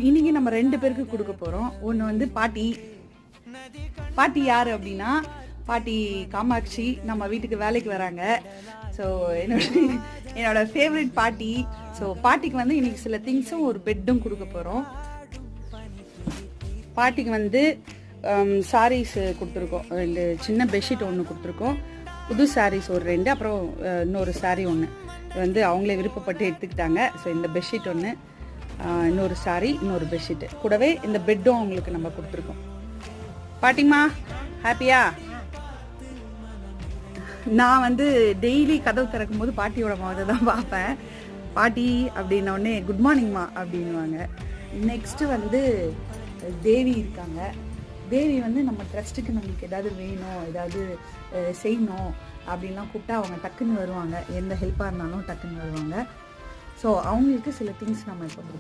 இன்னைக்கு நம்ம 2 பேருக்கு கொடுக்க போகிறோம். ஒன்று வந்து பாட்டி. பாட்டி யார் அப்படின்னா, பாட்டி காமாட்சி நம்ம வீட்டுக்கு வேலைக்கு வராங்க. ஸோ என்னோட ஃபேவரட் பாட்டி. ஸோ பாட்டிக்கு வந்து இன்னைக்கு சில திங்ஸும் ஒரு பெட்டும் கொடுக்க போகிறோம். பாட்டிக்கு வந்து சாரீஸ் கொடுத்துருக்கோம். 2 சின்ன பெட்ஷீட் ஒன்று கொடுத்துருக்கோம். புது சாரீஸ் ஒரு 2, அப்புறம் இன்னொரு சாரீ ஒன்று. இது வந்து அவங்களே விருப்பப்பட்டு எடுத்துக்கிட்டாங்க. ஸோ இந்த பெட்ஷீட் ஒன்று, இன்னொரு சாரீ, இன்னொரு பெட்ஷீட்டு, கூடவே இந்த பெட்டும் அவங்களுக்கு நம்ம கொடுத்துருக்கோம். பாட்டிமா ஹாப்பியா? நான் வந்து டெய்லி கதவு திறக்கும் போது பாட்டியோட முகத்தை தான் பார்ப்பேன். பாட்டி அப்படின்னோடனே குட் மார்னிங்மா அப்படின்வாங்க. நெக்ஸ்ட்டு வந்து தேவி இருக்காங்க. தேவி வந்து நம்ம ட்ரஸ்ட்டுக்கு நம்மளுக்கு ஏதாவது வேணும், ஏதாவது செய்யணும் அப்படின்லாம் கூப்பிட்டா அவங்க டக்குன்னு வருவாங்க. எந்த ஹெல்ப்பாக இருந்தாலும் டக்குன்னு வருவாங்க. ஸோ அவங்களுக்கு சில திங்ஸ் நம்ம இப்போ